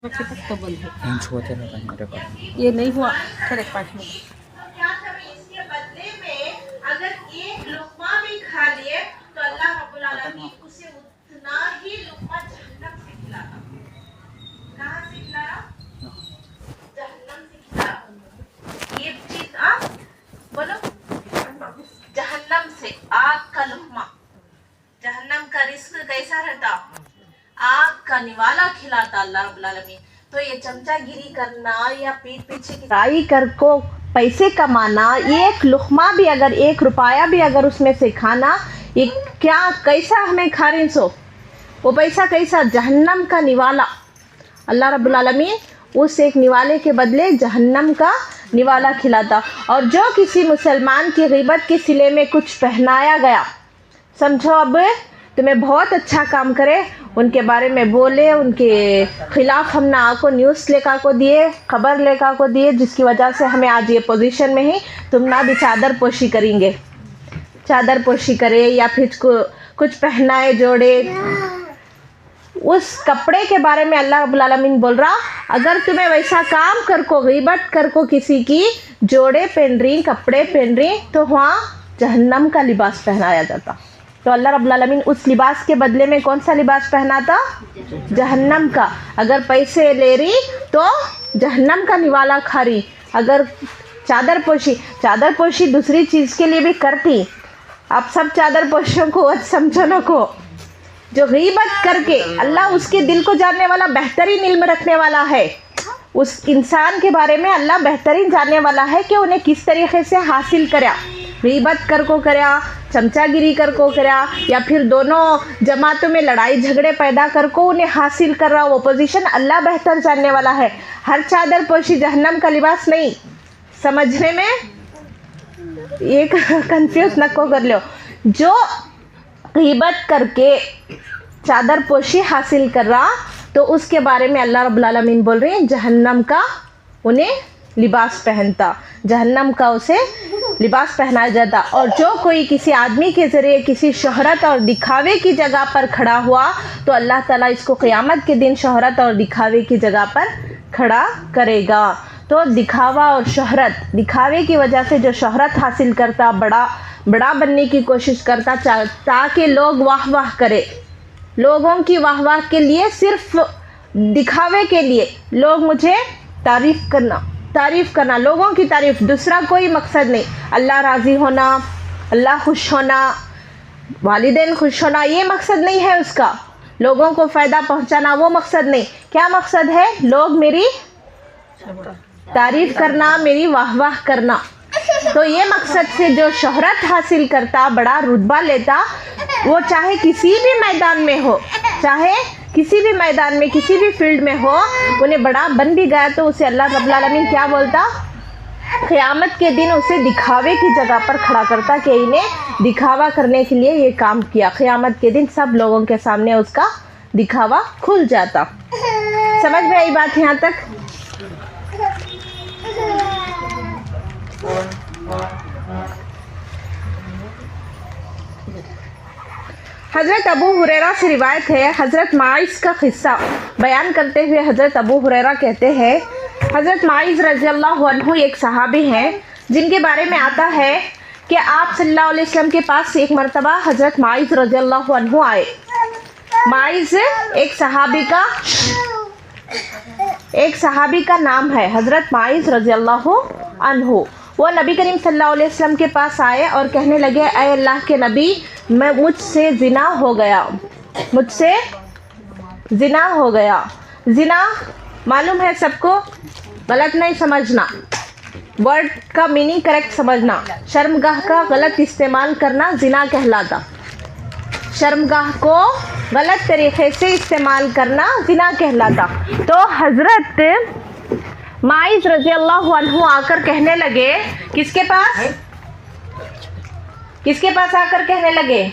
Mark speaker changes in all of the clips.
Speaker 1: बच्चे तक तो बंद है।
Speaker 2: छुआते रहता है मेरे पास।
Speaker 1: ये नहीं हुआ फिर एक 5 मिनट।
Speaker 3: क्या करें इसके बदले में अगर एक लुक़मा भी खा लिए तो अल्लाह रब्बुल आलमीन उसे उतना ही लुक़मा जहन्नम से खिलाता। कहाँ से खिलाया? जहन्नम से खिलाया। ये चीज आप बोलो, जहन्नम से आग का लुक़मा। जहन्नम का रिस्क कैसा रहता? आग का निवाला खिलाता अल्लाह रब्बुल आलमीन। तो ये चमचागिरी करना या पीठ पीछे की राई कर को पैसे कमाना, एक लुक़मा भी अगर 1 रुपया भी अगर उसमें से खाना, ये क्या कैसा हमें खा रही सो वो पैसा कैसा? जहन्नम का निवाला। अल्लाह रब्बुल आलमीन उस एक निवाले के बदले जहन्नम का निवाला खिलाता। और जो किसी मुसलमान की ग़ीबत के सिले में कुछ पहनाया गया, समझो अब तुम्हें बहुत अच्छा काम करे, उनके बारे में बोले, उनके ख़िलाफ़ हम ना को न्यूज़ लेकर को दिए, खबर लेकर को दिए, जिसकी वजह से हमें आज ये पोजीशन में ही तुम ना भी चादर पोशी करेंगे, चादर पोशी करे या फिर कुछ पहनाए जोड़े। उस कपड़े के बारे में अल्लाह रब्बुल आलमीन बोल रहा, अगर तुम्हें वैसा काम कर को, ग़ीबत कर को किसी की जोड़े पहन रही, कपड़े पहन रही, तो वहाँ जहन्नम का लिबास पहनाया जाता। तो अल्लाह रब्बुल आलमीन उस लिबास के बदले में कौन सा लिबास पहनाता? जहन्नम का। अगर पैसे ले रही तो जहन्नम का निवाला खा रही। अगर चादर पोशी दूसरी चीज़ के लिए भी करती। आप सब चादर पोशियों को समझो न को, जो ग़ीबत करके अल्लाह उसके दिल को जानने वाला, बेहतरीन इल्म रखने वाला है। उस इंसान के बारे में अल्लाह बेहतरीन जानने वाला है कि उन्हें किस तरीके से हासिल करा। ग़ीबत कर को करया, चमचागिरी कर को करया, या फिर दोनों जमातों में लड़ाई झगड़े पैदा कर को उन्हें हासिल कर रहा, वो पोजीशन अल्लाह बेहतर जानने वाला है। हर चादर पोशी जहन्नम का लिबास नहीं। समझने में एक कंफ्यूज न को कर लो। जो ग़ीबत करके चादर पोशी हासिल कर रहा, तो उसके बारे में अल्लाह रब्बुल आलमीन बोल रहे हैं जहन्नम का उन्हें लिबास पहनता, जहन्नम का उसे लिबास पहनाया जाता। और जो कोई किसी आदमी के ज़रिए किसी शोहरत और दिखावे की जगह पर खड़ा हुआ, तो अल्लाह ताला इसको क़यामत के दिन शोहरत और दिखावे की जगह पर खड़ा करेगा। तो दिखावा और शोहरत, दिखावे की वजह से जो शोहरत हासिल करता, बड़ा बनने की कोशिश करता ताकि लोग वाह वाह करे, लोगों की वाह वाह के लिए, सिर्फ दिखावे के लिए, लोग मुझे तारीफ़ करना, लोगों की तारीफ़, दूसरा कोई मकसद नहीं। अल्लाह राज़ी होना, अल्लाह खुश होना, वालिदैन खुश होना, ये मकसद नहीं है उसका। लोगों को फ़ायदा पहुंचाना वो मकसद नहीं। क्या मकसद है? लोग मेरी तारीफ़ करना, मेरी वाह वाह करना। तो ये मकसद से जो शोहरत हासिल करता, बड़ा रुतबा लेता, वो चाहे किसी भी मैदान में हो, चाहे किसी भी मैदान में, किसी भी फील्ड में हो, उन्हें बड़ा बन भी गया, तो उसे अल्लाह रब्बुल आलमीन क्या बोलता? क़यामत के दिन उसे दिखावे की जगह पर खड़ा करता कि इन्हें दिखावा करने के लिए ये काम किया। क़यामत के दिन सब लोगों के सामने उसका दिखावा खुल जाता। समझ में आई बात यहाँ तक? हज़रत अबू हुरैरा से रिवायत है, हज़रत माइज़ का क़िस्सा बयान करते हुए हज़रत अबू हुरैरा कहते हैं, हज़रत माइज़ रज़ियल्लाहु अन्हु एक सहाबी हैं जिनके बारे में आता है कि आप सल्लल्लाहु अलैहि वसल्लम के पास एक मरतबा हज़रत माइज़ रज़ियल्लाहु अन्हु आए। माइज़ एक सहाबी का नाम है, हज़रत माइज़ रज़ियल्लाहु अन्हु। वो नबी करीम सल्लल्लाहु अलैहि वसल्लम के पास आए और कहने लगे, ऐ अल्लाह के नबी, मुझसे ज़िना हो गया, मुझसे ज़िना हो गया। ज़िना मालूम है सबको, गलत नहीं समझना, वर्ड का मीनिंग करेक्ट समझना। शर्मगाह का गलत इस्तेमाल करना ज़िना कहलाता। शर्मगाह को गलत तरीक़े से इस्तेमाल करना ज़िना कहलाता। तो हज़रत माइज़ रज़ियल्लाहु अन्हु आकर कहने लगे, किसके पास आकर कहने लगे?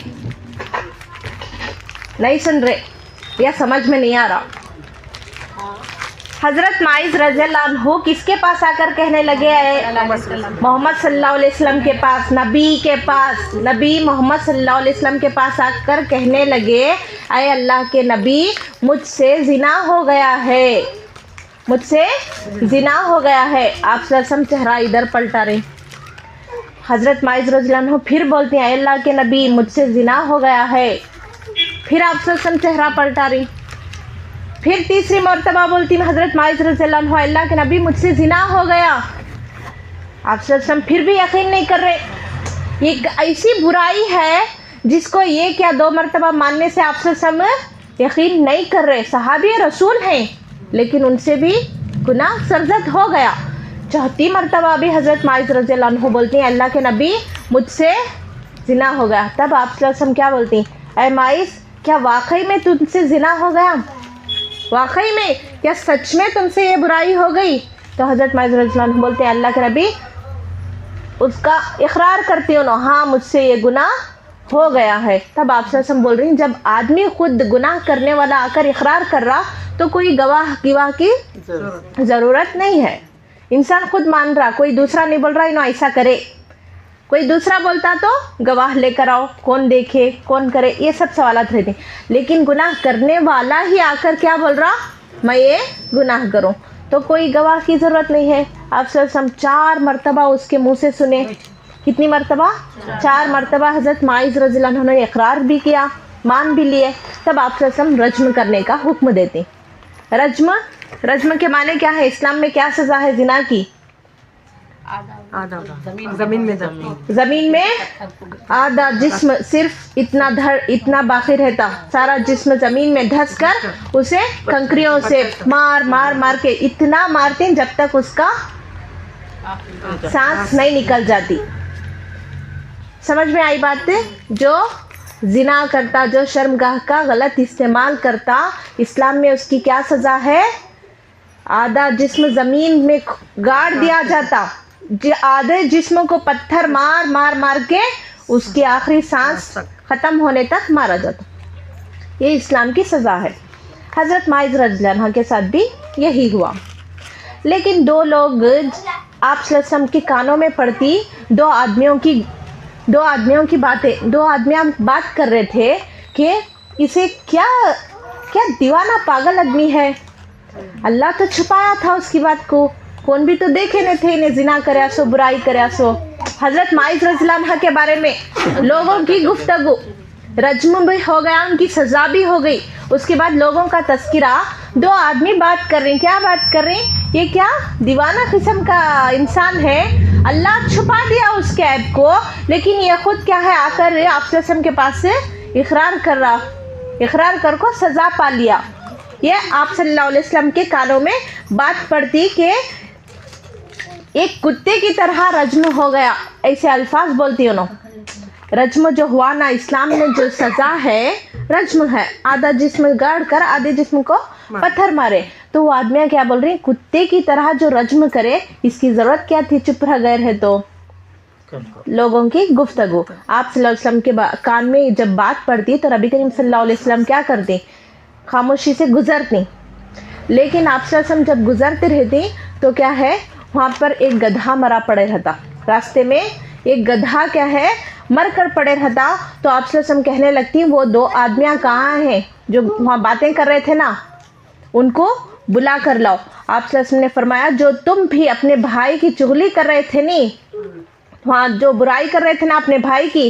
Speaker 3: नहीं सुन रहे या समझ में नहीं आ रहा? हज़रत माइज़ रज़ियल्लाहु अन्हु किसके पास आकर कहने लगे? मोहम्मद सल्लल्लाहु अलैहि वसल्लम के पास, नबी मोहम्मद सल्लल्लाहु अलैहि वसल्लम के पास आकर कहने लगे, ऐ अल्लाह के नबी, मुझसे ज़िना हो गया है। मुझसे जिना हो गया है। आप सल्लम चेहरा इधर पलटा रहे। हज़रत माइज़ रज़ियल्लाहु अन्हु फिर बोलती हैं अल्लाह के नबी मुझसे जिना हो गया है। फिर आप सल्लम चेहरा पलटा रही। फिर तीसरी मर्तबा बोलती हैं हज़रत माइज़ रज़ियल्लाहु अन्हु अल्लाह के नबी मुझसे जिना हो गया। आप सल्लम फिर भी यकीन नहीं कर रहे। ये ऐसी बुराई है जिसको एक या दो मर्तबा मानने से आप सल्लम यकीन नहीं कर रहे। सहाबी रसूल हैं लेकिन उनसे भी गुनाह सरजद हो गया। चौथी मर्तबा भी हज़रत माइज़ रज़ियल्लाहु अन्हु बोलती हैं अल्लाह के नबी मुझसे जिना हो गया। तब आप सल्लम क्या बोलती हैं, ऐ माइज़ क्या वाकई में तुमसे जिना हो गया? वाकई में क्या सच में तुमसे ये बुराई हो गई? तो हज़रत माइज़ रज़ियल्लाहु अन्हु बोलते हैं अल्लाह के नबी उसका इकरार करती हूँ ना, हाँ मुझसे ये गुनाह हो गया है। तब आप सल्लम बोल रही हैं जब आदमी खुद गुनाह करने वाला आकर इकरार कर रहा तो कोई गवाह की ज़रूरत नहीं है। इंसान खुद मान रहा, कोई दूसरा नहीं बोल रहा इन्हों ऐसा करे। कोई दूसरा बोलता तो गवाह लेकर आओ, कौन देखे कौन करे, ये सब सवालात रहते। लेकिन गुनाह करने वाला ही आकर क्या बोल रहा, मैं ये गुनाह करूं, तो कोई गवाह की ज़रूरत नहीं है। आप सल्लम 4 मरतबा उसके मुंह से सुने। कितनी मरतबा? 4 मरतबा हज़रत माइज़ रज़ियल्लाहु अन्हु ने इकरार भी किया, मान भी लिए। तब आप सल्लम रज्म करने का हुक्म देते। रज्म के माने क्या है? इस्लाम में क्या सज़ा है जिना की? ज़मीन में आधा जिस्म, सिर्फ इतना बाकी रहता, सारा जिस्म ज़मीन में धंस कर उसे कंकरियों से मार के इतना मारते हैं जब तक उसका सांस नहीं निकल जाती। समझ में आई बात है? जो जिना करता, जो शर्मगाह का गलत इस्तेमाल करता, इस्लाम में उसकी क्या सज़ा है? आधा जिस्म ज़मीन में गाड़ दिया जाता, आधे जिस्म को पत्थर मार के उसकी आखिरी सांस ख़त्म होने तक मारा जाता। ये इस्लाम की सज़ा है। हज़रत माइज़ रज़ियल्लाहु अन्हा के साथ भी यही हुआ। लेकिन 2 लोग आप सल्लम के कानों में पड़ती, 2 आदमियों की बातें, 2 आदमियाँ बात कर रहे थे कि इसे क्या दीवाना पागल आदमी है। अल्लाह तो छुपाया था उसकी बात को, कौन भी तो देखे नहीं थे इन्हें जिना करे सो, बुराई करे सो। हज़रत माइज़ रज़ियल्लाहु अन्हा के बारे में लोगों की गुफ्तगू, रज्म भी हो गया, उनकी सज़ा भी हो गई। उसके बाद लोगों का तस्किरा, 2 आदमी बात कर रहे हैं। क्या बात कर रहे हैं? ये क्या दीवाना किस्म का इंसान है, अल्लाह छुपा दिया उसके ऐब को, लेकिन ये खुद क्या है आकर आप सल्लम के पास से इकरार कर रहा, इकरार कर को सज़ा पा लिया। ये आप सल्लल्लाहु अलैहि वसल्लम के कानों में बात पड़ती कि एक कुत्ते की तरह रज्म हो गया, ऐसे अल्फाज बोलती उन्होंने। रज्म जो हुआ ना, इस्लाम में जो सज़ा है रज्म है, आधा जिस्म गाड़ कर आधे जिस्म को पत्थर मारे। तो वो आदमियाँ क्या बोल रही हैं, कुत्ते की तरह जो रज्म करे, इसकी ज़रूरत क्या थी, चुप रह गए है। तो लोगों की गुफ्तगू आप सल्लल्लाहु अलैहि वसल्लम के कान में जब बात पड़ती तो नबी करीम सल्लल्लाहु अलैहि वसल्लम क्या करते, खामोशी से गुजरती। लेकिन आप सल्लल्लाहु अलैहि वसल्लम जब गुजरते रहते तो क्या है, वहाँ पर एक गधा मरा पड़े रहता, रास्ते में एक गधा क्या है मर कर पड़े रहता। तो आप सल्लल्लाहु अलैहि वसल्लम कहने लगती, वो 2 आदमियाँ कहाँ हैं जो वहाँ बातें कर रहे थे ना, उनको बुला कर लाओ। आप सल्लल्लाहु अलैहि वसल्लम ने फरमाया, जो तुम भी अपने भाई की चुगली कर रहे थे नी, वहाँ जो बुराई कर रहे थे ना अपने भाई की,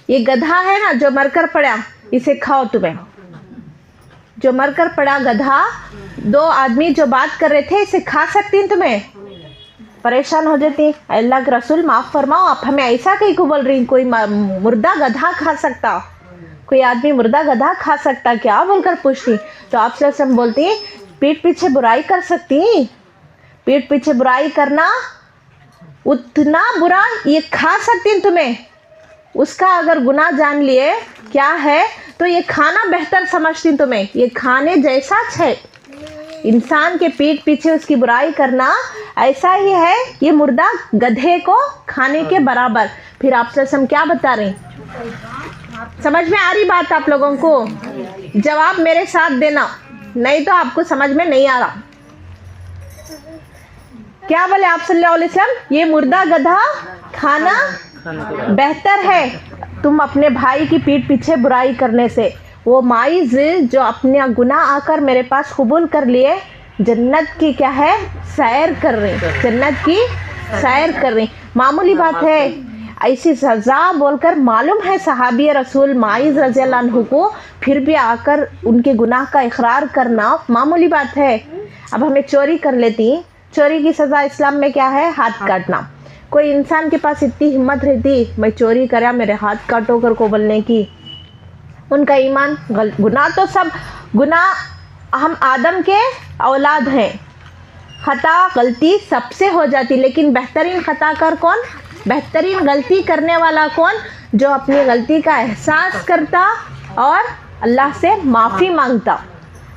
Speaker 3: ये गधा है ना जो मरकर पड़ा, इसे खाओ। तुम्हें जो मरकर पड़ा गधा, 2 आदमी जो बात कर रहे थे, इसे खा सकती हैं? तुम्हें परेशान हो जाती, अल्लाह के रसूल माफ़ फरमाओ, आप हमें ऐसा कहीं को बोल रही, कोई मुर्दा गधा खा सकता, कोई आदमी मुर्दा गधा खा सकता क्या बोलकर पूछती। तो आप सल्लल्लाहु अलैहि वसल्लम बोलती, पीठ पीछे बुराई कर सकती, पीठ पीछे बुराई करना उतना बुरा, ये खा सकती हैं तुम्हें। उसका अगर गुनाह जान लिए क्या है तो ये खाना बेहतर समझती तुम्हें, ये खाने जैसा है। इंसान के पीठ पीछे उसकी बुराई करना ऐसा ही है, ये मुर्दा गधे को खाने के बराबर। फिर आप सल्लल्लाहु क्या बता रहे हैं? समझ में आ रही बात आप लोगों को? जवाब मेरे साथ देना, नहीं तो आपको समझ में नहीं आ रहा। क्या बोले आप सल्लल्लाहु अलैहि वसल्लम? ये मुर्दा गधा खाना बेहतर है तुम अपने भाई की पीठ पीछे बुराई करने से। वो माइज़ जो अपने गुनाह आकर मेरे पास कबूल कर लिए,
Speaker 2: जन्नत की क्या है, सैर कर रही, जन्नत की सैर कर रही। मामूली बात है ऐसी सज़ा बोलकर, मालूम है सहाबी रसूल माइज़ रज़ी अल्लाह अन्हु को, फिर भी आकर उनके गुनाह का इकरार करना मामूली बात है। अब हमें चोरी कर लेती, चोरी की सज़ा इस्लाम में क्या है, हाथ काटना। कोई इंसान के पास इतनी हिम्मत रहती मैं चोरी करा मेरे हाथ काटो कर को बोलने की, उनका ईमान गुनाह तो सब गुनाह, हम आदम के औलाद हैं, खता गलती सबसे हो जाती, लेकिन बेहतरीन खताकार कौन, बेहतरीन गलती करने वाला कौन, जो अपनी गलती का एहसास करता और अल्लाह से माफ़ी मांगता,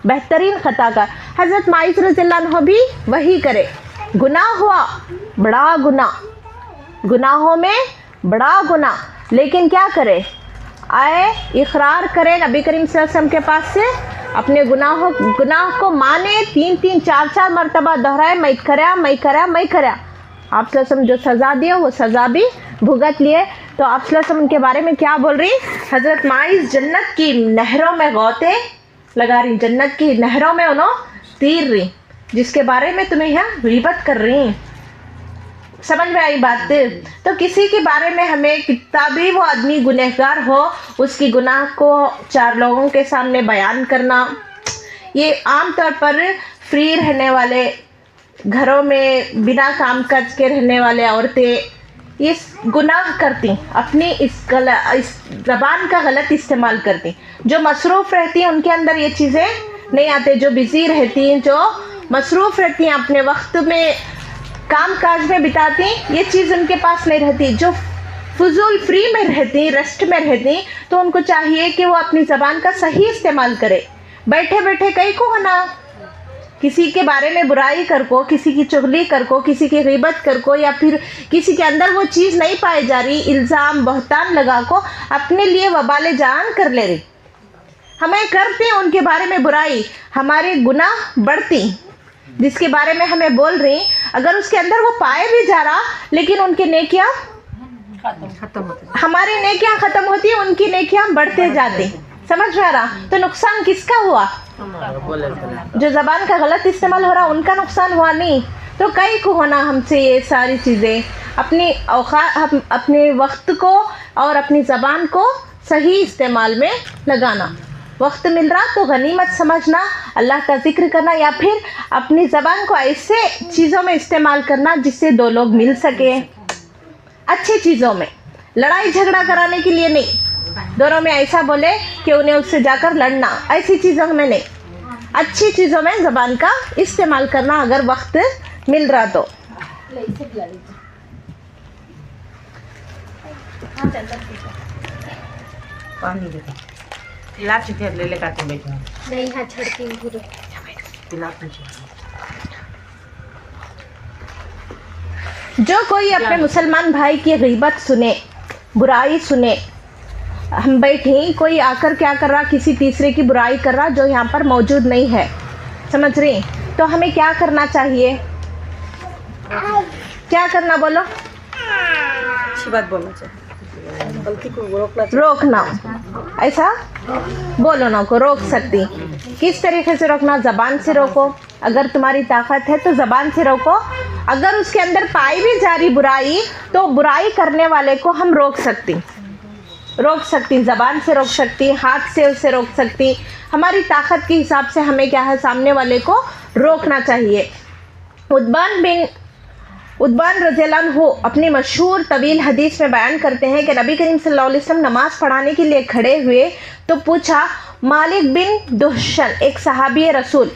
Speaker 2: बेहतरीन खताकार। हज़रत माइज़ रज़ियल्लाहु अन्हा भी वही करे। गुनाह हुआ, बड़ा गुनाह, गुनाहों में बड़ा गुनाह, लेकिन क्या करे, आए इकरार करे नबी करीम सल्लल्लाहु अलैहि वसल्लम के पास से, अपने गुनाह को माने, 3-3 4-4 मरतबा दोहराए, मैं करा। आप सल्लल्लाहु जो सज़ा दिए वो सज़ा भी भुगत लिए। तो आप सल्लल्लाहु उनके बारे में क्या बोल रही, हज़रत माइज़ जन्नत की नहरों में गौते लगा रही, जन्नत की नहरों में उन्होंने तीर रही, जिसके बारे में तुम्हें यहाँ ग़ीबत कर रही। समझ में आई बात। तो किसी के बारे में हमें कितना भी वो आदमी गुनहगार हो, उसकी गुनाह को 4 लोगों के सामने बयान करना, ये आम तौर पर फ्री रहने वाले घरों में बिना काम काज के रहने वाले औरतें ये गुनाह करती, अपनी इस ज़बान का गलत इस्तेमाल करती। जो मसरूफ़ रहती हैं उनके अंदर ये चीज़ें नहीं आते, जो बिज़ी रहती हैं, जो मसरूफ़ रहती हैं, अपने वक्त में काम काज में बिताती, ये चीज़ उनके पास नहीं रहती। जो फजूल फ्री में रहती, रेस्ट में रहती, तो उनको चाहिए कि वो अपनी ज़बान का सही इस्तेमाल करे। बैठे बैठे कई को होना, किसी के बारे में बुराई कर को, किसी की चुगली कर को, किसी की ग़ीबत कर को, या फिर किसी के अंदर वो चीज़ नहीं पाई जा रही, इल्ज़ाम बहतान लगा को अपने लिए वबाले जान कर ले रही। हमें करते हैं उनके बारे में बुराई, हमारे गुनाह बढ़ती, जिसके बारे में हमें बोल रही, अगर उसके अंदर वो पाए भी जा रहा, लेकिन उनके नेकियां खत्म होती, हमारी नेकियां खत्म होती है, उनकी नेकियां बढ़ते जाती। समझ में आ रहा। तो नुकसान किसका हुआ, जो ज़बान का गलत इस्तेमाल हो रहा, उनका नुकसान हुआ नहीं। तो कई को होना हमसे ये सारी चीज़ें, अपनी अपने वक्त को और अपनी ज़बान को सही इस्तेमाल में लगाना। वक्त मिल रहा तो गनीमत समझना, अल्लाह का जिक्र करना, या फिर अपनी ज़बान को ऐसे चीज़ों में इस्तेमाल करना जिससे 2 लोग मिल सके, अच्छी चीज़ों में, लड़ाई झगड़ा कराने के लिए नहीं, दोनों में ऐसा बोले कि उन्हें उससे जाकर लड़ना, ऐसी चीज़ों में नहीं, अच्छी चीज़ों में ज़बान का इस्तेमाल करना अगर वक्त मिल रहा तो।
Speaker 4: पानी देता पिला चुके ले काटे बैठा
Speaker 1: नहीं, हाँ छड़ती हूँ
Speaker 4: पिला पूछे।
Speaker 2: जो कोई अपने मुसलमान भाई की ग़ीबत सुने, बुराई सुने, हम बैठे, कोई आकर क्या कर रहा, किसी तीसरे की बुराई कर रहा जो यहाँ पर मौजूद नहीं है, समझ रही, तो हमें क्या करना चाहिए, क्या करना बोलो,
Speaker 1: अच्छी बात बोलना चाहिए, गलती को
Speaker 2: रोकना, ऐसा बोलो ना को रोक सकती। किस तरीके से रोकना, ज़बान से रोको, अगर तुम्हारी ताकत है तो ज़बान से रोको। अगर उसके अंदर पाई भी जा रही बुराई, तो बुराई करने वाले को हम रोक सकती, ज़बान से रोक सकती, हाथ से उसे रोक सकती। हमारी ताकत के हिसाब से हमें क्या है, सामने वाले को रोकना चाहिए। उद्बान रज़ियल्लाहु अन्हु अपनी मशहूर तवील हदीस में बयान करते हैं कि नबी करीम सल्लल्लाहु अलैहि वसल्लम नमाज़ पढ़ाने के लिए खड़े हुए तो पूछा, मालिक बिन दुहशन, एक सहाबी रसूल,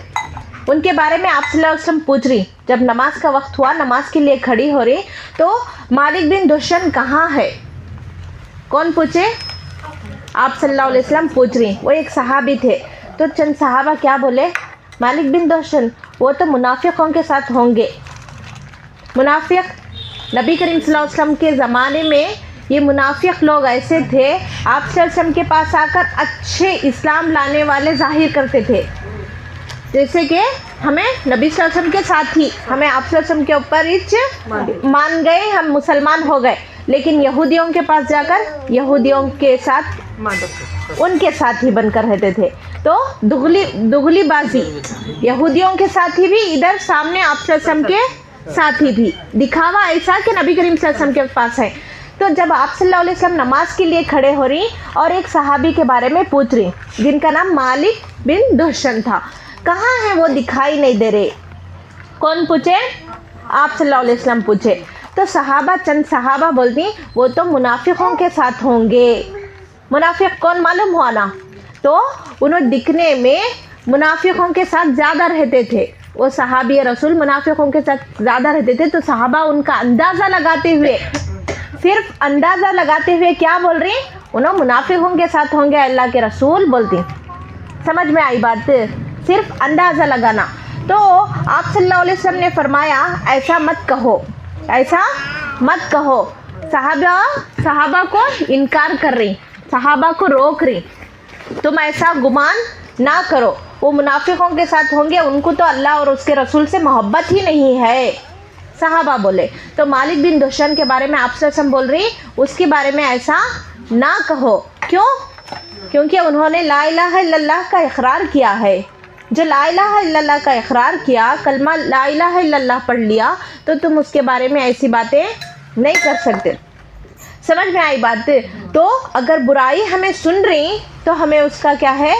Speaker 2: उनके बारे में आप सल्लल्लाहु अलैहि वसल्लम पूछ रही, जब नमाज का वक्त हुआ, नमाज के लिए खड़ी हो रही, तो मालिक बिन दुहशन कहाँ है, कौन पूछे, आप सल्लल्लाहु अलैहि वसल्लम पूछ रही, वो एक सहाबी थे। तो चंद सहाबा क्या बोले, मालिक बिन दुहशन वो तो मुनाफिकों के साथ होंगे। मुनाफिक नबी करीम सल्लल्लाहु अलैहि वसल्लम के ज़माने में ये मुनाफिक लोग ऐसे थे, आप सल्लल्लाहु अलैहि वसल्लम के पास आकर अच्छे इस्लाम लाने वाले जाहिर करते थे, जैसे कि हमें नबी सल्लल्लाहु अलैहि वसल्लम के साथ ही हमें आप सल्लल्लाहु अलैहि वसल्लम के ऊपर इच मान गए, हम मुसलमान हो गए, लेकिन यहूदियों के पास जाकर यहूदियों के साथ उनके साथी बनकर रहते थे। तो दुगलीबाजी, यहूदियों के साथी भी, इधर सामने आप सल्लल्लाहु अलैहि वसल्लम के साथी भी, दिखावा ऐसा कि नबी करीम सल्लल्लाहु अलैहि वसल्लम के पास है। तो जब आप सल्लल्लाहु अलैहि वसल्लम नमाज के लिए खड़े हो रही और एक सहाबी के बारे में पूछ रही जिनका नाम मालिक बिन दुहशन था, कहाँ है वो, दिखाई नहीं दे रहे। कौन पूछे? आप सल्लल्लाहु अलैहि वसल्लम पूछे। तो चंद सहाबा बोलती वो तो मुनाफिकों के साथ होंगे। मुनाफिक कौन मालूम हुआ ना? तो उन्होंने दिखने में मुनाफिकों के साथ ज़्यादा रहते थे। वो सहाबी रसूल मुनाफिकों के साथ ज़्यादा रहते थे। तो सहाबा उनका अंदाज़ा लगाते हुए, सिर्फ अंदाज़ा लगाते हुए क्या बोल रही? उन्होंने मुनाफिकों के साथ होंगे अल्लाह के रसूल बोलती। समझ में आई बात? सिर्फ अंदाज़ा लगाना। तो आप सल्लल्लाहु अलैहि वसल्लम ने फरमाया ऐसा मत कहो, ऐसा मत कहो। सहाबा को इनकार कर रही, सहाबा को रोक रही, तुम ऐसा गुमान ना करो, वो मुनाफिकों के साथ होंगे, उनको तो अल्लाह और उसके रसूल से मोहब्बत ही नहीं है, सहाबा बोले। तो मालिक बिन दुहशन के बारे में आप सल्लल्लाहु अलैहि वसल्लम बोल रही, उसके बारे में ऐसा ना कहो। क्यों? क्योंकि उन्होंने ला इलाहा इल्लल्लाह का इकरार किया है। जो ला इलाहा इल्लल्लाह का इकरार किया, कलमा ला इलाहा इल्लल्लाह पढ़ लिया, तो तुम उसके बारे में ऐसी बातें नहीं कर सकते। समझ में आई बात? तो अगर बुराई हमें सुन रही तो हमें उसका क्या है,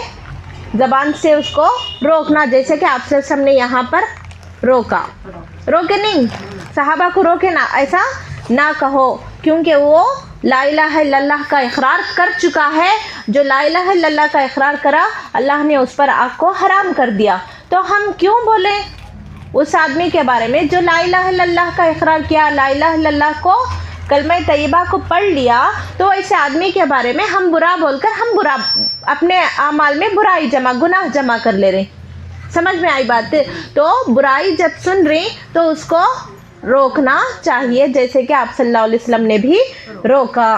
Speaker 2: ज़बान से उसको रोकना, जैसे कि आप सबने यहाँ पर रोका, रोके नहीं, सहाबा को रोके ना, ऐसा ना कहो, क्योंकि वो ला इलाहा इल्लल्लाह का इकरार कर चुका है। जो ला इलाहा इल्लल्लाह का इकरार करा, अल्लाह ने उस पर आग को हराम कर दिया। तो हम क्यों बोले उस आदमी के बारे में जो ला इलाहा इल्लल्लाह का इकरार किया, ला इलाहा इल्लल्लाह को, कलमा तैयबा को पढ़ लिया, तो ऐसे आदमी के बारे में हम बुरा बोलकर हम बुरा अपने आमाल में बुराई जमा, गुनाह जमा कर ले रहे। समझ में आई बात? तो बुराई जब सुन रही तो उसको रोकना चाहिए, जैसे कि आप सल्लल्लाहु अलैहि वसल्लम ने भी रोका।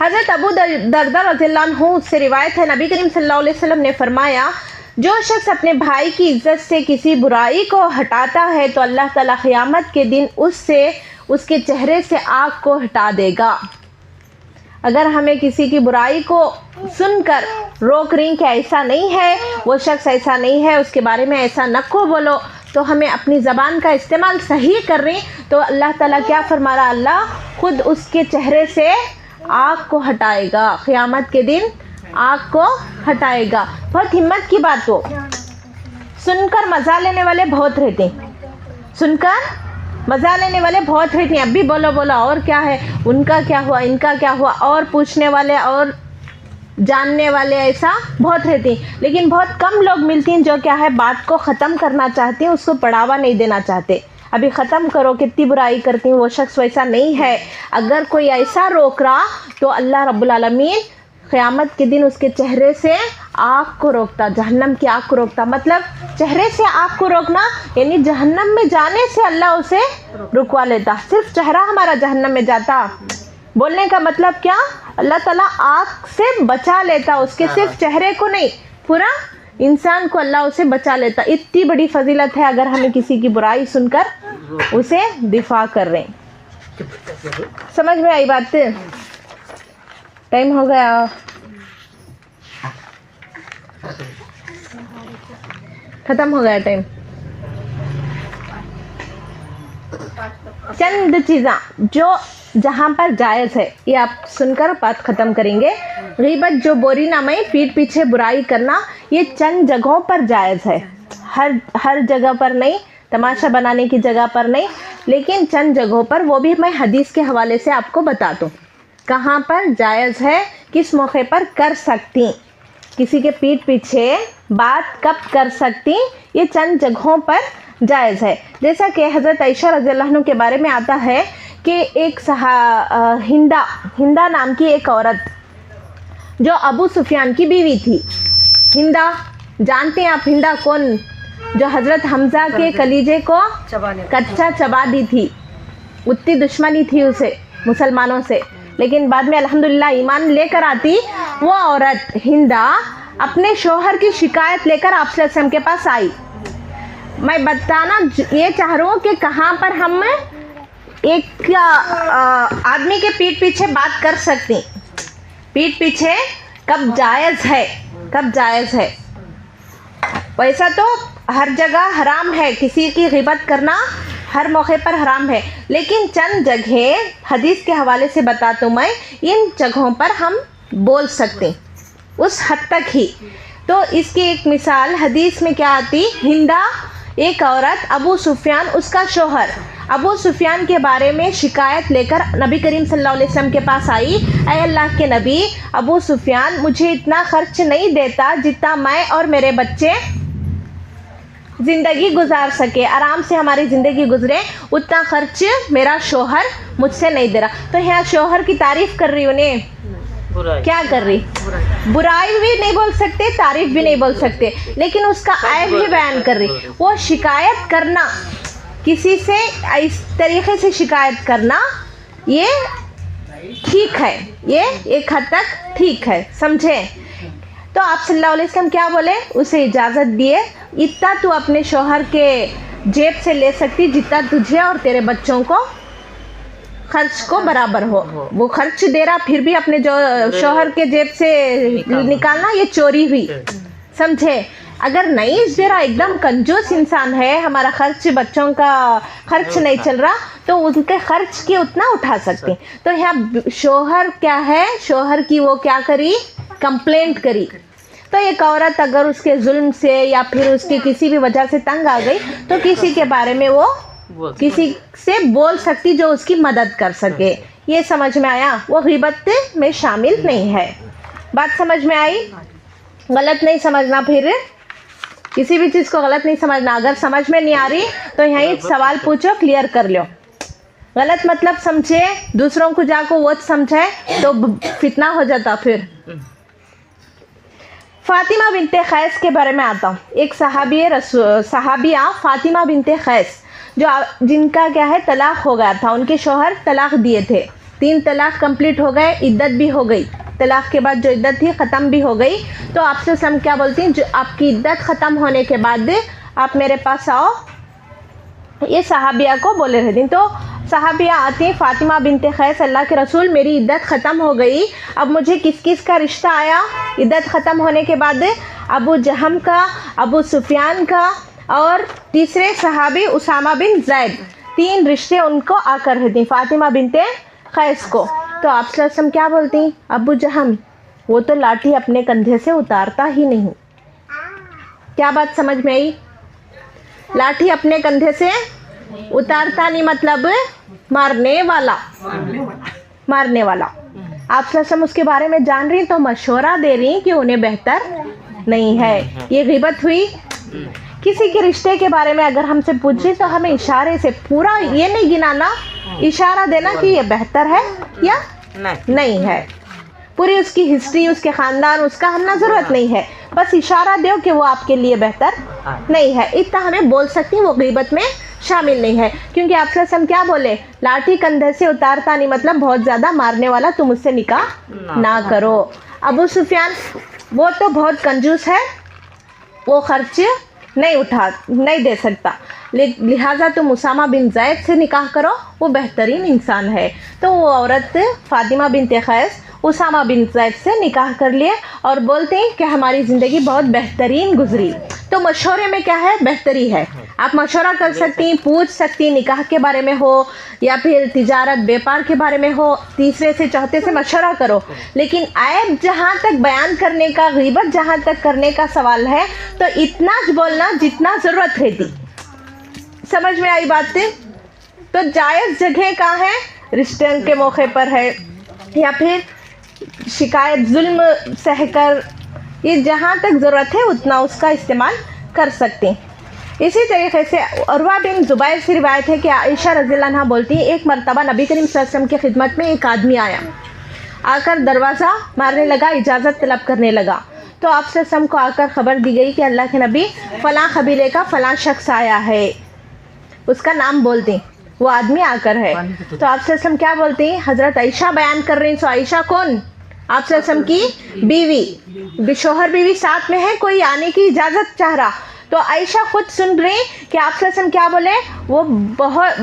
Speaker 2: हज़रत अबू दरदा रज़ियल्लाहु अन्हु से रिवायत है, नबी करीम सल्लल्लाहु अलैहि वसल्लम ने फरमाया, जो शख्स अपने भाई की इज्जत से किसी बुराई को हटाता है तो अल्लाह ताला क़यामत के दिन उससे उसके चेहरे से आग को हटा देगा। अगर हमें किसी की बुराई को सुनकर रोक रही कि ऐसा नहीं है, वो शख्स ऐसा नहीं है, उसके बारे में ऐसा न को बोलो, तो हमें अपनी ज़बान का इस्तेमाल सही कर रही, तो अल्लाह ताला क्या फरमा रहा? अल्लाह खुद उसके चेहरे से आग को हटाएगा, क़यामत के दिन आग को हटाएगा। बहुत हिम्मत की बात हो। सुनकर मज़ा लेने वाले बहुत रहते हैं, सुनकर मज़ा लेने वाले बहुत रहते हैं। अब भी बोलो बोलो और क्या है, उनका क्या हुआ, इनका क्या हुआ, और पूछने वाले और जानने वाले ऐसा बहुत रहते हैं। लेकिन बहुत कम लोग मिलते हैं जो क्या है, बात को ख़त्म करना चाहते हैं, उसको बढ़ावा नहीं देना चाहते। अभी ख़त्म करो, कितनी बुराई करती हैं, वो शख्स वैसा नहीं है। अगर कोई ऐसा रोक रहा तो अल्लाह रब्बुल आलमीन क़यामत के दिन उसके चेहरे से आग को रोकता, जहन्नम की आग को रोकता। मतलब चेहरे से आग को रोकना यानी जहन्नम में जाने से अल्लाह उसे रुकवा लेता। सिर्फ चेहरा हमारा जहन्नम में जाता, बोलने का मतलब क्या, अल्लाह ताला आग से बचा लेता, उसके सिर्फ चेहरे को नहीं, पूरा इंसान को अल्लाह उसे बचा लेता। इतनी बड़ी फजीलत है अगर हमें किसी की बुराई सुनकर उसे दिफा कर रहे हैं। समझ में आई बात? टाइम हो गया, खत्म हो गया टाइम। चंद चीज़ा जो जहाँ पर जायज़ है, ये आप सुनकर बात ख़त्म करेंगे। ग़ीबत जो बोरी नामाई, पीठ पीछे बुराई करना, ये चंद जगहों पर जायज़ है, हर जगह पर नहीं, तमाशा बनाने की जगह पर नहीं, लेकिन चंद जगहों पर, वो भी मैं हदीस के हवाले से आपको बता दूँ कहाँ पर जायज़ है, किस मौके पर कर सकती, किसी के पीठ पीछे बात कब कर सकती, ये चंद जगहों पर जायज़ है। जैसा कि हज़रत आयशा रज़ियल्लाहु अन्हा के बारे में आता है कि एक हिंदा नाम की एक औरत जो अबू सुफियान की बीवी थी। हिंदा जानते हैं आप, हिंदा कौन, जो हज़रत हमज़ा के कलीजे को कच्चा चबा दी थी, उतनी दुश्मनी थी उसे मुसलमानों से, लेकिन बाद में अल्हम्दुलिल्लाह ईमान लेकर आती। वो औरत हिंदा अपने शोहर की शिकायत लेकर आप सल्लल्लाहु अलैहि वसल्लम के पास आई। मैं बताना ये चाह रहा हूँ कि कहाँ पर हम एक आदमी के पीठ पीछे बात कर सकते, पीठ पीछे कब जायज़ है, कब जायज़ है। वैसा तो हर जगह हराम है, किसी की ग़ीबत करना हर मौके पर हराम है, लेकिन चंद जगह हदीस के हवाले से बताता हूँ मैं, इन जगहों पर हम बोल सकते उस हद तक ही। तो इसकी एक मिसाल हदीस में क्या आती, हिंदा एक औरत अबू सुफियान उसका शोहर अबू सुफियान के बारे में शिकायत लेकर नबी करीम सल्लल्लाहु अलैहि वसल्लम के पास आई। ऐ अल्लाह के नबी, अबू सुफियान मुझे इतना खर्च नहीं देता जितना मैं और मेरे बच्चे ज़िंदगी गुजार सके, आराम से हमारी ज़िंदगी गुजरे, उतना खर्च मेरा शोहर मुझसे नहीं दे रहा। तो यहाँ शोहर की तारीफ़ कर रही, उन्हें क्या कर रही, बुराई भी नहीं बोल सकते, तारीफ भी नहीं बोल सकते, लेकिन उसका ऐब ही बयान कर रही। वो शिकायत करना, किसी से इस तरीके से शिकायत करना, ये ठीक है, ये एक हद तक ठीक है, समझे। तो आप सल्लल्लाहु अलैहि वसल्लम क्या बोले, उसे इजाज़त दिए, इतना तू अपने शोहर के जेब से ले सकती जितना तुझे और तेरे बच्चों को खर्च को बराबर हो। वो खर्च दे रहा फिर भी अपने जो शोहर के जेब से निकालना, ये चोरी हुई, समझे। अगर नहीं दे रहा, एकदम कंजूस इंसान है, हमारा खर्च बच्चों का खर्च नहीं चल रहा, तो उनके खर्च के उतना उठा सकते। तो यहाँ शोहर क्या है, शोहर की वो क्या करी, कंप्लेंट करी। तो एक औरत अगर उसके जुल्म से या फिर उसकी किसी भी वजह से तंग आ गई, तो किसी के बारे में वो किसी से बोल सकती जो उसकी मदद कर सके। ये समझ में आया, वो ग़ीबत में शामिल नहीं है। बात समझ में आई, गलत नहीं समझना, फिर किसी भी चीज़ को गलत नहीं समझना। अगर समझ में नहीं आ रही तो यहीं सवाल पूछो, क्लियर कर लो। गलत मतलब समझे, दूसरों को जाको वो समझे तो फितना हो जाता। फिर फ़ातिमा बिनते खैस के बारे में आता हूँ। एक सहाबिया फ़ातिमा बिनते खैस, जो जिनका क्या है तलाक़ हो गया था, उनके शौहर तलाक़ दिए थे, 3 तलाक़ कंप्लीट हो गए, इद्दत भी हो गई, तलाक़ के बाद जो इद्दत थी ख़त्म भी हो गई। तो आपसे हम क्या बोलती हैं, जो आपकी इद्दत ख़त्म होने के बाद आप मेरे पास आओ, ये सहाबिया को बोले रहती। तो सहाबिया आती हैं, फ़ातिमा बिनते खैस, अल्लाह के रसूल मेरी इद्दत ख़त्म हो गई, अब मुझे किस किस का रिश्ता आया इद्दत ख़त्म होने के बाद, अबू जहम का, अबू सुफियान का और तीसरे सहाबी उसामा बिन ज़ैद, 3 रिश्ते उनको आकर रहती फ़ातिमा बिनते खैस को। तो आप सल्लल्लाहु क्या बोलती, अबू जहम वो तो लाठी अपने कंधे से उतारता ही नहीं। क्या बात समझ में आई, लाठी अपने कंधे से उतारता नहीं मतलब मारने वाला, मारने वाला। आप सल्लल्लाहु उसके बारे में जान रही तो मशवरा दे रही कि उन्हें बेहतर नहीं है। ये ग़ीबत हुई। किसी के रिश्ते के बारे में अगर हमसे पूछ रही तो हमें इशारे से, पूरा ये नहीं गिनाना, इशारा देना कि ये बेहतर है या नहीं है। पूरी उसकी हिस्ट्री, उसके ख़ानदान, उसका हमना ज़रूरत नहीं है, बस इशारा दो कि वो आपके लिए बेहतर नहीं है, इतना हमें बोल सकती हैं। वो ग़ीबत में शामिल नहीं है, क्योंकि आपसे हम क्या बोले, लाठी कंधे से उतारता नहीं मतलब बहुत ज़्यादा मारने वाला, तुम उससे निकाह ना करो। अबू सुफियान वो तो बहुत कंजूस है, वो खर्च नहीं दे सकता, लिहाजा तुम उसामा बिन ज़ैद से निकाह करो, वो बेहतरीन इंसान है। तो वो औरत फ़ातिमा बिनते खैस उसामा बिन ज़ैद से निकाह कर लिए और बोलते हैं कि हमारी ज़िंदगी बहुत बेहतरीन गुजरी। तो मशवरे में क्या है, बेहतरी है। आप मशवरा कर सकती, पूछ सकती, निकाह के बारे में हो या फिर तिजारत व्यापार के बारे में हो, तीसरे से चौथे से मशवरा करो, लेकिन ऐब जहाँ तक बयान करने का, ग़ीबत जहाँ तक करने का सवाल है तो इतना बोलना जितना ज़रूरत रहती। समझ में आई बातें। तो जायज़ जगह कहाँ है, रिश्ते के मौके पर है या फिर शिकायत जुल्म सहकर, ये जहाँ तक ज़रूरत है उतना उसका इस्तेमाल कर सकते हैं। इसी तरीके से उर्वा बिन ज़ुबैर से रिवायत है कि आयशा रज़ियल्लाहु अन्हा बोलती हैं, एक मरतबा नबी करीम सल्लल्लाहु अलैहि वसल्लम की खिदमत में एक आदमी आया, आकर दरवाज़ा मारने लगा, इजाज़त तलब करने लगा। तो आप सल्लल्लाहु अलैहि वसल्लम को आकर ख़बर दी गई कि अल्लाह के नबी फ़लाँ कबीले का फ़लाँ शख्स आया है, उसका नाम बोल दें, वो आदमी आकर है। तो आप सल्लल्लाहु अलैहि वसल्लम क्या बोलते हैं, हज़रत आयशा बयान कर रही हैं। तो आयशा कौन, आप सल्लल्लाहु अलैहि वसल्लम की बीवी, शोहर बीवी साथ में है, कोई आने की इजाज़त चाह रहा। तो आयशा खुद सुन रही कि आप सल्लल्लाहु अलैहि वसल्लम क्या बोले, वो बहुत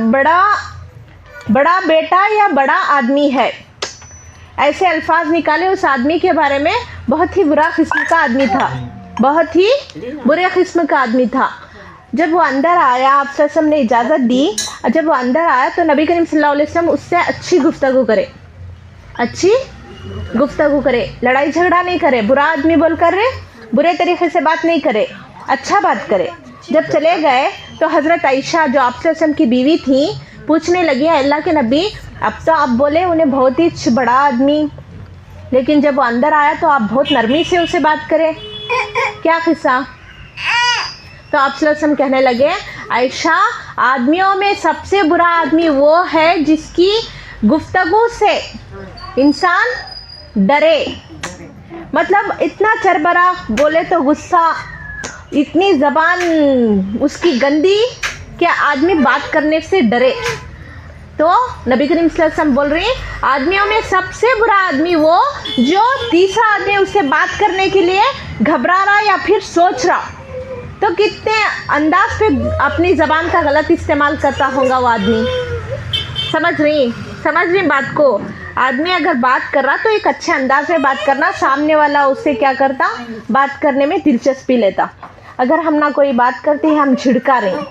Speaker 2: बड़ा बेटा या बड़ा आदमी है। ऐसे अल्फाज निकाले उस आदमी के बारे में, बहुत ही बुरा किस्म का आदमी था, बहुत ही बुरे किस्म का आदमी था। जब वो अंदर आया, आप सल्लल्लाहु ने इजाज़त दी, और जब वो अंदर आया तो नबी करीम सल्लल्लाहु अलैहि वसल्लम उससे अच्छी गुफ्तगू करे, अच्छी गुफ्तगू करे, लड़ाई झगड़ा नहीं करे, बुरा आदमी बोल कर बुरे तरीके से बात नहीं करे, अच्छा बात करे। जब चले गए तो हज़रत आयशा जो आप सल्लल्लाहु की बीवी थी पूछने लगी, अल्लाह के नबी अब तो आप बोले उन्हें बहुत ही बड़ा आदमी, लेकिन जब वो अंदर आया तो आप बहुत नरमी से उसे बात करें, क्या किस्सा? तो आप सल्लल्लाहु अलैहि वसल्लम कहने लगे, आयशा आदमियों में सबसे बुरा आदमी वो है जिसकी गुफ्तगू से इंसान डरे। मतलब इतना चरबरा, बोले तो गुस्सा, इतनी ज़बान उसकी गंदी कि आदमी बात करने से डरे। तो नबी करीम सल्लल्लाहु अलैहि वसल्लम बोल रहे हैं, आदमियों में सबसे बुरा आदमी वो जो तीसरा आदमी उससे बात करने के लिए घबरा रहा या फिर सोच रहा, तो कितने अंदाज पे अपनी ज़बान का गलत इस्तेमाल करता होगा वो आदमी। समझ रही बात को? आदमी अगर बात कर रहा तो एक अच्छे अंदाज में बात करना, सामने वाला उससे क्या करता, बात करने में दिलचस्पी लेता। अगर हम ना कोई बात करते हैं, हम झिड़का रहे हैं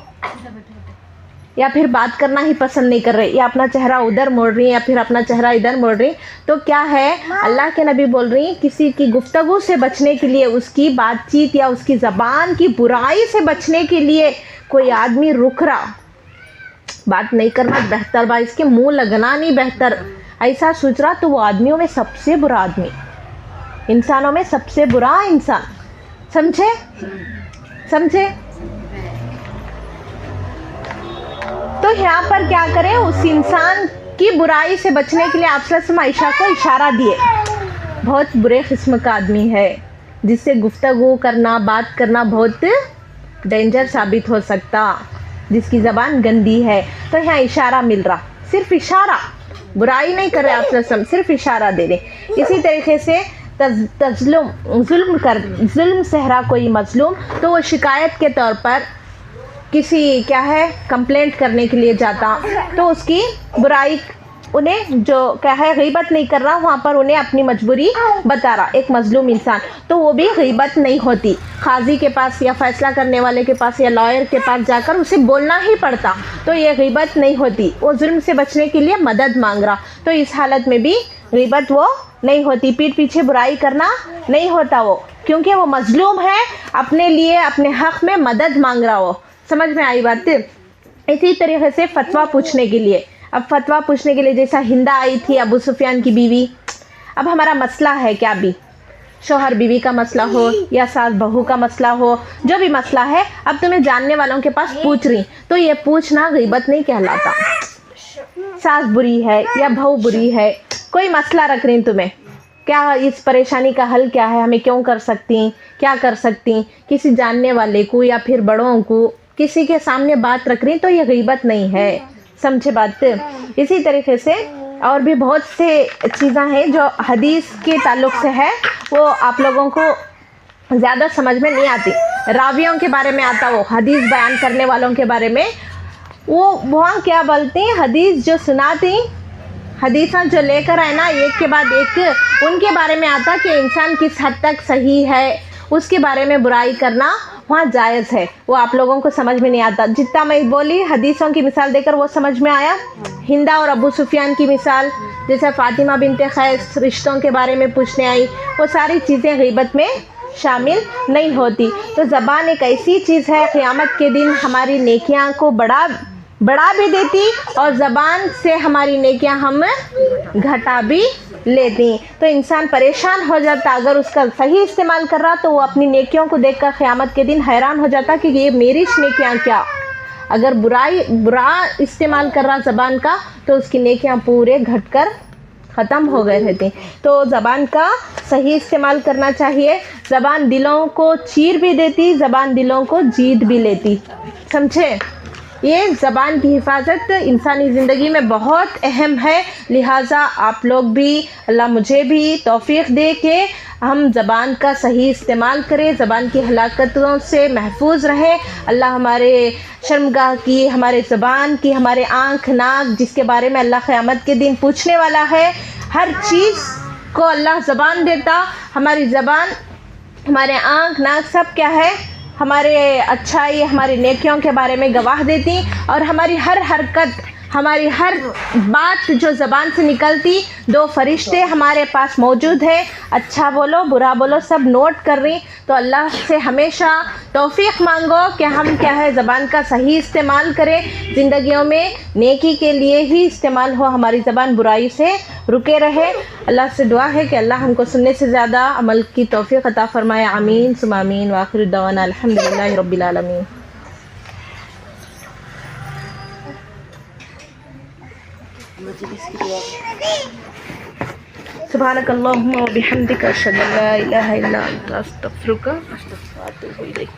Speaker 2: या फिर बात करना ही पसंद नहीं कर रहे, या अपना चेहरा उधर मोड़ रही है या फिर अपना चेहरा इधर मोड़ रही, तो क्या है, अल्लाह के नबी बोल रही हैं किसी की गुफ्तगू से बचने के लिए, उसकी बातचीत या उसकी ज़बान की बुराई से बचने के लिए कोई आदमी रुक रहा, बात नहीं करना बेहतर बा, इसके मुंह लगना नहीं बेहतर, ऐसा सोच रहा, तो वो आदमियों में सबसे बुरा आदमी, इंसानों में सबसे बुरा इंसान। समझे? तो यहाँ पर क्या करें, उस इंसान की बुराई से बचने के लिए आप सल्लल्लाहु अलैहि वसल्लम आयशा को इशारा दिए, बहुत बुरे किस्म का आदमी है जिससे गुफ्तगू करना, बात करना बहुत डेंजर साबित हो सकता, जिसकी ज़बान गंदी है। तो यहाँ इशारा मिल रहा, सिर्फ इशारा, बुराई नहीं कर रहे आप सल्लल्लाहु अलैहि वसल्लम, सिर्फ इशारा दे रहे। इसी तरीके से जुल्म सहरा कोई मजलूम, तो वो शिकायत के तौर पर किसी क्या है कंप्लेंट करने के लिए जाता, तो उसकी बुराई उन्हें जो क्या है गीबत नहीं कर रहा, वहाँ पर उन्हें अपनी मजबूरी बता रहा एक मजलूम इंसान, तो वो भी गीबत नहीं होती। काजी के पास या फैसला करने वाले के पास या लॉयर के पास जाकर उसे बोलना ही पड़ता, तो ये गीबत नहीं होती। वो जुल्म से बचने के लिए मदद मांग रहा, तो इस हालत में भी गीबत वो नहीं होती, पीठ पीछे बुराई करना नहीं होता वो, क्योंकि वो मजलूम है, अपने लिए अपने हक़ में मदद मांग रहा वो। समझ में आई बात? इसी तरीके से फतवा पूछने के लिए, अब फतवा पूछने के लिए जैसा हिंदा आई थी अबू सुफियान की बीवी, अब हमारा मसला है क्या भी, शोहर बीवी का मसला हो या सास बहू का मसला हो, जो भी मसला है, अब तुम्हें जानने वालों के पास पूछ रही, तो ये पूछना गीबत नहीं कहलाता। सास बुरी है या बहू बुरी है, कोई मसला रख रही तुम्हें, क्या इस परेशानी का हल क्या है, हमें क्यों कर सकती, क्या कर सकती, किसी जानने वाले को या फिर बड़ों को किसी के सामने बात रख रही, तो ये गीबत नहीं है। समझे बात? इसी तरीके से और भी बहुत से चीज़ें हैं जो हदीस के ताल्लुक़ से है, वो आप लोगों को ज़्यादा समझ में नहीं आती। रावियों के बारे में आता, वो हदीस बयान करने वालों के बारे में, वो वहाँ क्या बोलते हैं, हदीस जो सुनाती, हदीसा जो लेकर आए ना एक के बाद एक, उनके बारे में आता कि इंसान किस हद तक सही है, उसके बारे में बुराई करना वहाँ जायज़ है। वो आप लोगों को समझ में नहीं आता। जितना मैं बोली हदीसों की मिसाल देकर वो समझ में आया। हिंदा और अबू सुफियान की मिसाल, जैसे फ़ातिमा बिनते क़ैस रिश्तों के बारे में पूछने आई, वो सारी चीज़ें गीबत में शामिल नहीं होती। तो ज़बान एक ऐसी चीज़ है, क़यामत के दिन हमारी नेकियां को बढ़ा भी देती और ज़बान से हमारी नेकियां हम घटा भी लेती। तो इंसान परेशान हो जाता, अगर उसका सही इस्तेमाल कर रहा तो वो अपनी नेकियों को देखकर क़यामत के दिन हैरान हो जाता कि ये मेरी नेकियां क्या। अगर बुरा इस्तेमाल कर रहा ज़बान का तो उसकी नेकियां पूरे घटकर ख़त्म हो गए रहती। तो ज़बान का सही इस्तेमाल करना चाहिए। ज़बान दिलों को चीर भी देती, ज़बान दिलों को जीत भी लेती। समझे? ये ज़बान की हिफाजत इंसानी ज़िंदगी में बहुत अहम है। लिहाजा आप लोग भी, अल्लाह मुझे भी तौफ़ीक़ दे के हम ज़बान का सही इस्तेमाल करें, ज़बान की हलाकतों से महफूज रहें। अल्लाह हमारे शर्मगाह की, हमारे ज़बान की, हमारे आँख नाक जिसके बारे में अल्लाह क़यामत के दिन पूछने वाला है, हर चीज़ को अल्लाह ज़बान देता, हमारी ज़बान, हमारे आँख नाक सब क्या है, हमारे अच्छाई, हमारी नेकियों के बारे में गवाह देती, और हमारी हर हरकत, हमारी हर बात जो ज़बान से निकलती, दो फरिश्ते हमारे पास मौजूद है, अच्छा बोलो बुरा बोलो सब नोट कर रही। तो अल्लाह से हमेशा तौफीक मांगो कि हम क्या है ज़बान का सही इस्तेमाल करें, ज़िंदगियों में नेकी के लिए ही इस्तेमाल हो, हमारी ज़बान बुराई से रुके रहे। अल्लाह से दुआ है कि अल्लाह हमको सुनने से ज़्यादा अमल की तौफीक अता फरमाए। आमीन सुम्मा आमीन। व आखिर दवाना अल्हम्दुलिल्लाहि रब्बिल आलमीन। सुब्हानकल्लाहुम्मा व बिहम्दिका अशहदु अन ला इलाहा इल्ला अंता अस्तगफिरुका व अतूबु इलैक।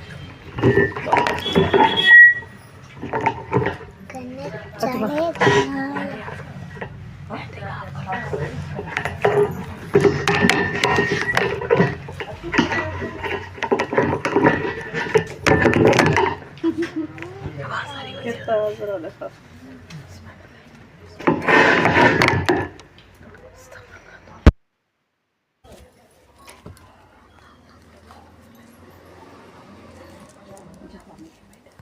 Speaker 1: कितना